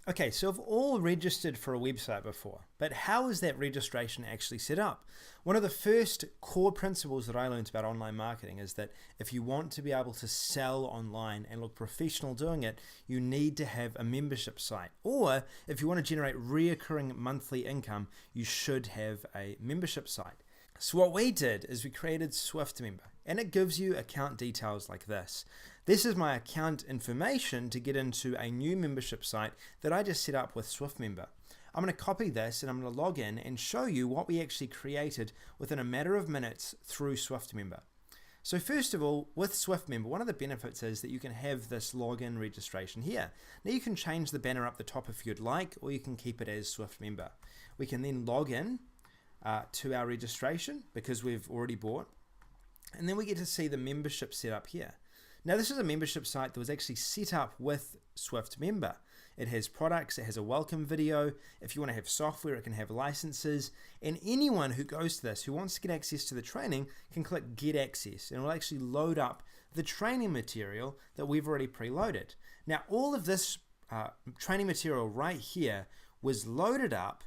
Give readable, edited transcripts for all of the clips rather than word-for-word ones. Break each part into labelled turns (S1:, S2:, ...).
S1: Okay, so we've all registered for a website before, but how is that registration actually set up? One of the first core principles that I learned about online marketing is that if you want to be able to sell online and look professional doing it, you need to have a membership site. Or if you want to generate reoccurring monthly income, you should have a membership site. So what we did is we created SwiftMember, and it gives you account details like this. This is my account information to get into a new membership site that I just set up with SwiftMember. I'm going to copy this and I'm going to log in and show you what we actually created within a matter of minutes through SwiftMember. So first of all, with SwiftMember, one of the benefits is that you can have this login registration here. Now you can change the banner up the top if you'd like, or you can keep it as SwiftMember. We can then log in to our registration because we've already bought, and then we get to see the membership set up here. Now this is a membership site that was actually set up with SwiftMember. It has products, it has a welcome video. If you want to have software, it can have licenses, and anyone who goes to this who wants to get access to the training can click get access, and it will actually load up the training material that we've already preloaded. Now all of this training material right here was loaded up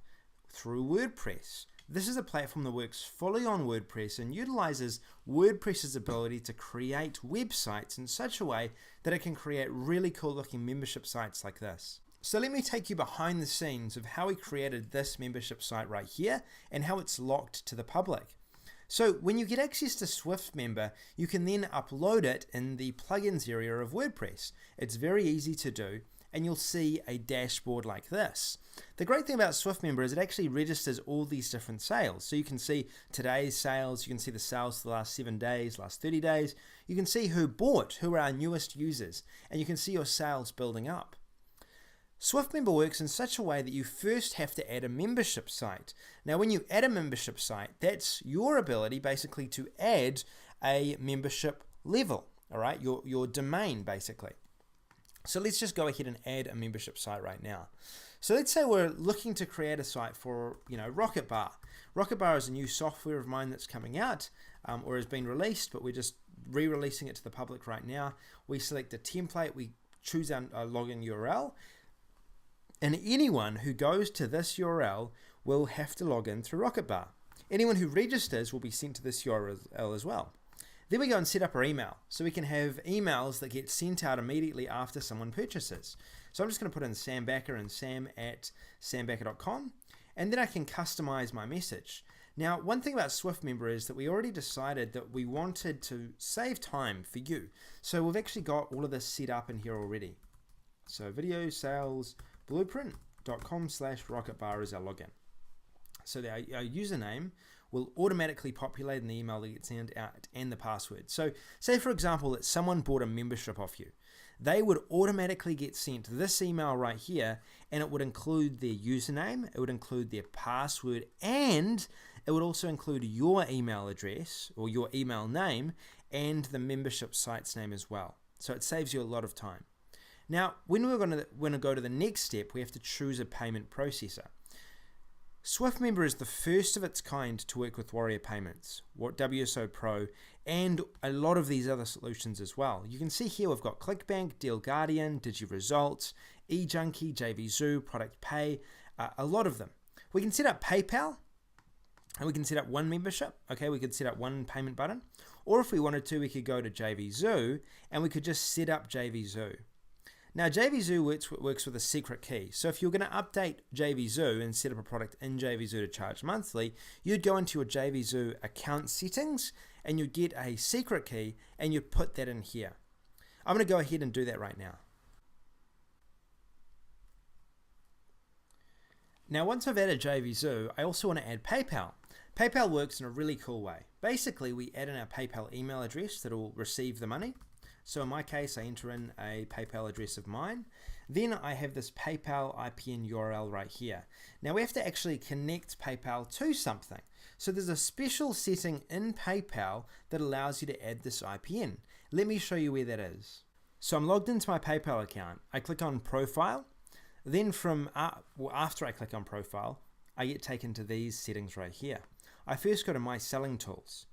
S1: through WordPress. This is a platform that works fully on WordPress and utilizes WordPress's ability to create websites in such a way that it can create really cool looking membership sites like this. So let me take you behind the scenes of how we created this membership site right here and how it's locked to the public. So when you get access to SwiftMember, you can then upload it in the plugins area of WordPress. It's very easy to do, and you'll see a dashboard like this. The great thing about SwiftMember is it actually registers all these different sales. So you can see today's sales, you can see the sales for the last 7 days, last 30 days. You can see who bought, who are our newest users, and you can see your sales building up. SwiftMember works in such a way that you first have to add a membership site. Now when you add a membership site, that's your ability basically to add a membership level, all right, your domain basically. So let's just go ahead and add a membership site right now. So let's say we're looking to create a site for, Rocket Bar. Rocket Bar is a new software of mine that's coming out or has been released, but we're just re-releasing it to the public right now. We select a template, we choose our login URL, and anyone who goes to this URL will have to log in through Rocket Bar. Anyone who registers will be sent to this URL as well. Then we go and set up our email. So we can have emails that get sent out immediately after someone purchases. So I'm just going to put in Sam Backer and sam@sambacker.com, and then I can customize my message. Now, one thing about SwiftMember is that we already decided that we wanted to save time for you. So we've actually got all of this set up in here already. So video sales blueprint.com/rocketbar is our login. So our username will automatically populate in the email that gets sent out and the password. So say for example that someone bought a membership off you. They would automatically get sent this email right here, and it would include their username, it would include their password, and it would also include your email address or your email name and the membership site's name as well. So it saves you a lot of time. Now, when we're going to go to the next step, we have to choose a payment processor. SwiftMember is the first of its kind to work with Warrior Payments, WSO Pro, and a lot of these other solutions as well. You can see here we've got ClickBank, Deal Guardian, DigiResults, eJunkie, JVZoo, ProductPay, a lot of them. We can set up PayPal, and we can set up one membership. Okay, we could set up one payment button, or if we wanted to, we could go to JVZoo, and we could just set up JVZoo. Now JVZoo works with a secret key. So if you're going to update JVZoo and set up a product in JVZoo to charge monthly, you'd go into your JVZoo account settings and you'd get a secret key and you'd put that in here. I'm going to go ahead and do that right now. Now once I've added JVZoo, I also want to add PayPal. PayPal works in a really cool way. Basically, we add in our PayPal email address that will receive the money. So in my case, I enter in a PayPal address of mine. Then I have this PayPal IPN URL right here. Now we have to actually connect PayPal to something. So there's a special setting in PayPal that allows you to add this IPN. Let me show you where that is. So I'm logged into my PayPal account. I click on Profile. Then after I click on Profile, I get taken to these settings right here. I first go to My Selling Tools.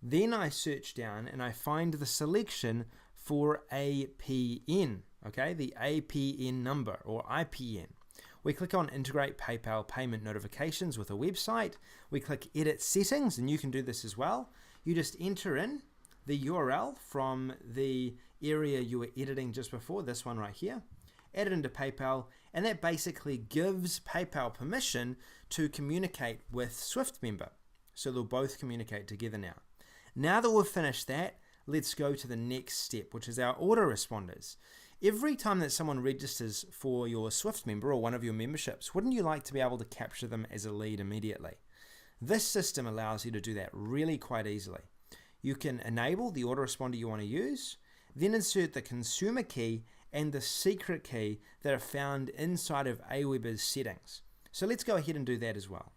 S1: Then I search down and I find the selection for APN, okay, the APN number or IPN. We click on Integrate PayPal Payment Notifications with a website. We click Edit Settings, and you can do this as well. You just enter in the URL from the area you were editing just before, this one right here. Add it into PayPal, and that basically gives PayPal permission to communicate with SwiftMember. So they'll both communicate together now. Now that we've finished that, let's go to the next step, which is our autoresponders. Every time that someone registers for your SwiftMember or one of your memberships, wouldn't you like to be able to capture them as a lead immediately? This system allows you to do that really quite easily. You can enable the autoresponder you want to use, then insert the consumer key and the secret key that are found inside of Aweber's settings. So let's go ahead and do that as well.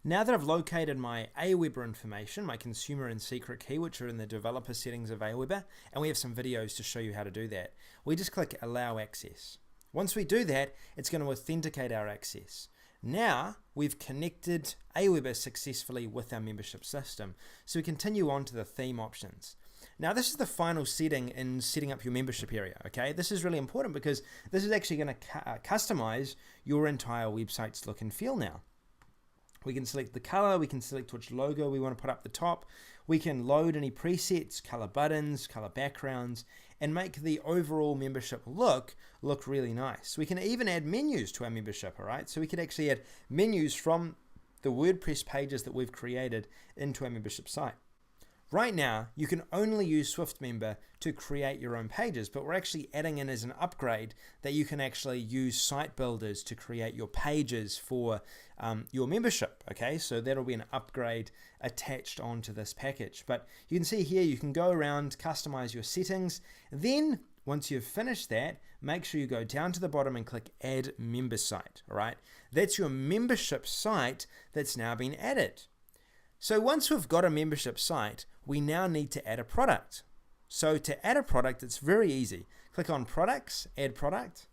S1: Now that I've located my Aweber information, my consumer and secret key, which are in the developer settings of Aweber, and we have some videos to show you how to do that, we just click Allow Access. Once we do that, it's going to authenticate our access. Now we've connected Aweber successfully with our membership system, so we continue on to the theme options. Now this is the final setting in setting up your membership area, okay? This is really important because this is actually going to customize your entire website's look and feel now. We can select the color, we can select which logo we want to put up the top, we can load any presets, color buttons, color backgrounds, and make the overall membership look really nice. We can even add menus to our membership, all right? So we could actually add menus from the WordPress pages that we've created into our membership site. Right now, you can only use SwiftMember to create your own pages, but we're actually adding in as an upgrade that you can actually use site builders to create your pages for your membership, okay? So that'll be an upgrade attached onto this package. But you can see here, you can go around, customize your settings. Then, once you've finished that, make sure you go down to the bottom and click Add Member Site, all right? That's your membership site that's now been added. So once we've got a membership site, we now need to add a product. So to add a product, it's very easy. Click on Products, Add Product.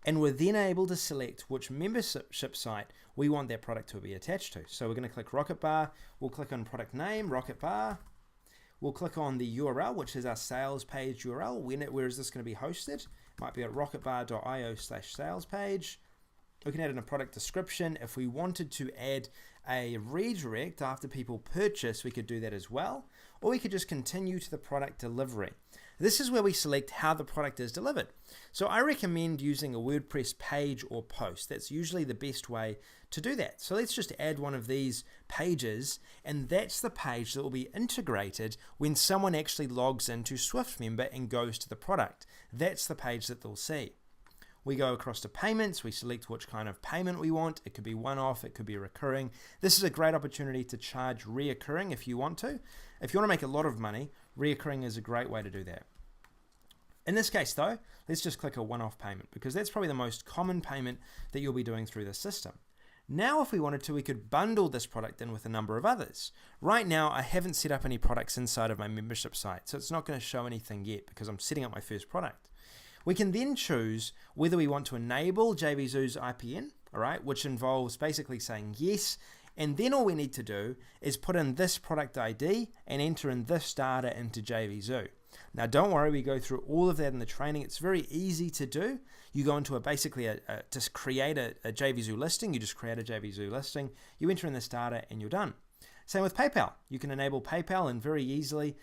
S1: And we're then able to select which membership site we want that product to be attached to. So we're going to click Rocket Bar. We'll click on Product Name, Rocket Bar. We'll click on the URL, which is our sales page URL. Where is this going to be hosted? It might be at rocketbar.io/sales page. We can add in a product description. If we wanted to add a redirect after people purchase, we could do that as well. Or we could just continue to the product delivery. This is where we select how the product is delivered. So I recommend using a WordPress page or post. That's usually the best way to do that. So let's just add one of these pages, and that's the page that will be integrated when someone actually logs into SwiftMember and goes to the product. That's the page that they'll see. We go across to payments, we select which kind of payment we want. It could be one-off, it could be recurring. This is a great opportunity to charge reoccurring if you want to. If you want to make a lot of money, reoccurring is a great way to do that. In this case though, let's just click a one-off payment because that's probably the most common payment that you'll be doing through the system. Now if we wanted to, we could bundle this product in with a number of others. Right now, I haven't set up any products inside of my membership site, so it's not going to show anything yet because I'm setting up my first product. We can then choose whether we want to enable JVZoo's IPN, all right, which involves basically saying yes, and then all we need to do is put in this product ID and enter in this data into JVZoo. Now don't worry, we go through all of that in the training. It's very easy to do. You go into just create a JVZoo listing, you just create a JVZoo listing, you enter in this data and you're done. Same with PayPal. You can enable PayPal and very easily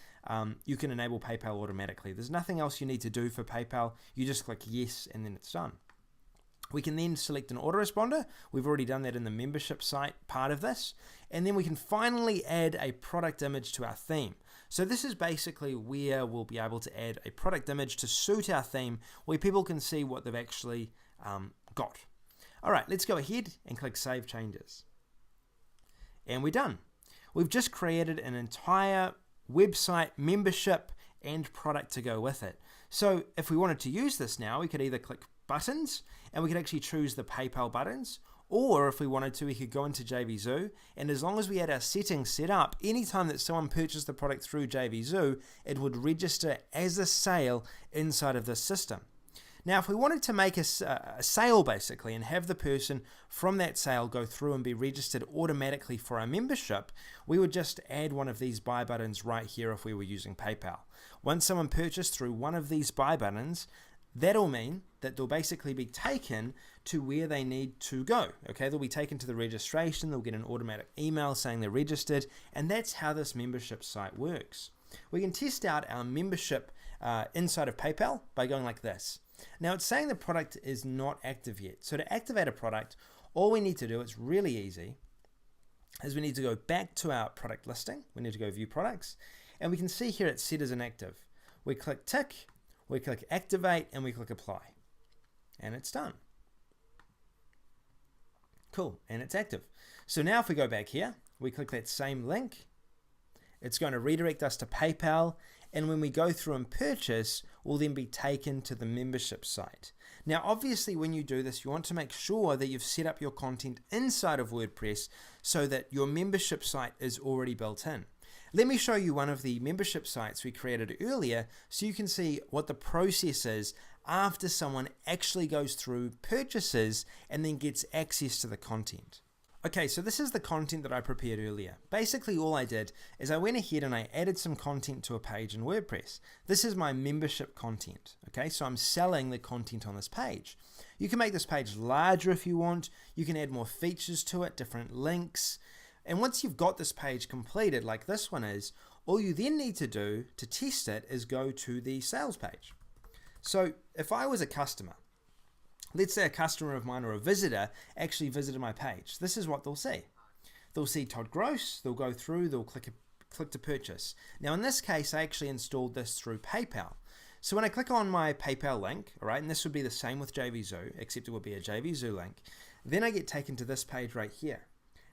S1: you can enable PayPal automatically. There's nothing else you need to do for PayPal. You just click yes and then it's done. We can then select an autoresponder. We've already done that in the membership site part of this. And then we can finally add a product image to our theme. So this is basically where we'll be able to add a product image to suit our theme where people can see what they've actually got. All right, let's go ahead and click Save Changes. And we're done. We've just created an entire website membership and product to go with it. So if we wanted to use this now, we could either click buttons and we could actually choose the PayPal buttons, or if we wanted to, we could go into JVZoo, and as long as we had our settings set up, anytime that someone purchased the product through JVZoo, it would register as a sale inside of this system. Now, if we wanted to make a sale basically and have the person from that sale go through and be registered automatically for our membership, we would just add one of these buy buttons right here if we were using PayPal. Once someone purchased through one of these buy buttons, That'll mean that they'll basically be taken to where they need to go. Okay, they'll be taken to the registration, they'll get an automatic email saying they're registered, and that's how this membership site works. We can test out our membership inside of PayPal by going like this. Now it's saying the product is not active yet. So to activate a product, all we need to do, it's really easy, is we need to go back to our product listing. We need to go view products, and we can see here it's set as inactive. We click tick, we click activate, and we click apply, and it's done. Cool, and it's active. So now if we go back here, we click that same link, it's going to redirect us to PayPal, and when we go through and purchase, we'll then be taken to the membership site. Now obviously when you do this, you want to make sure that you've set up your content inside of WordPress so that your membership site is already built in. Let me show you one of the membership sites we created earlier so you can see what the process is after someone actually goes through, purchases, and then gets access to the content. Okay, so this is the content that I prepared earlier. Basically all I did is I went ahead and I added some content to a page in WordPress. This is my membership content. Okay, so I'm selling the content on this page. You can make this page larger if you want. You can add more features to it, different links. And once you've got this page completed like this one is, all you then need to do to test it is go to the sales page. So if I was a customer, let's say a customer of mine or a visitor actually visited my page, this is what they'll see. They'll see Todd Gross, they'll go through, they'll click to purchase. Now in this case, I actually installed this through PayPal. So when I click on my PayPal link, all right, and this would be the same with JVZoo, except it would be a JVZoo link, then I get taken to this page right here.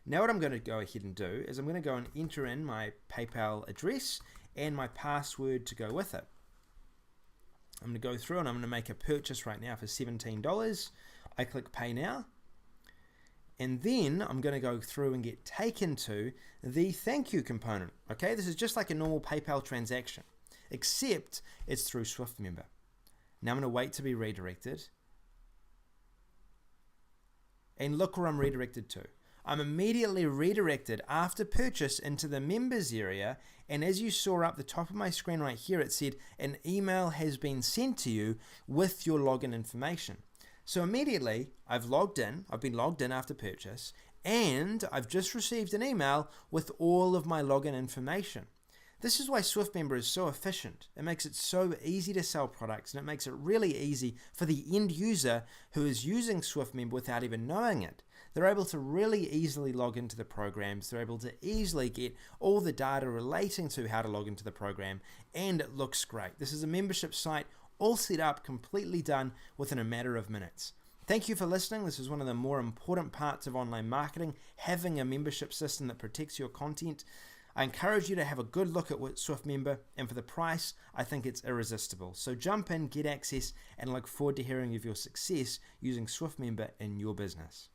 S1: Now what I'm going to go ahead and do is I'm going to go and enter in my PayPal address and my password to go with it. I'm going to go through and I'm going to make a purchase right now for $17. I click pay now. And then I'm going to go through and get taken to the thank you component. Okay, this is just like a normal PayPal transaction, except it's through SwiftMember. Now I'm going to wait to be redirected. And look where I'm redirected to. I'm immediately redirected after purchase into the members area, and as you saw up the top of my screen right here, it said an email has been sent to you with your login information. So immediately I've been logged in after purchase, and I've just received an email with all of my login information. This is why SwiftMember is so efficient. It makes it so easy to sell products, and it makes it really easy for the end user who is using SwiftMember without even knowing it. They're able to really easily log into the programs. They're able to easily get all the data relating to how to log into the program, and it looks great. This is a membership site all set up, completely done within a matter of minutes. Thank you for listening. This is one of the more important parts of online marketing, having a membership system that protects your content. I encourage you to have a good look at SwiftMember, and for the price, I think it's irresistible. So jump in, get access, and look forward to hearing of your success using SwiftMember in your business.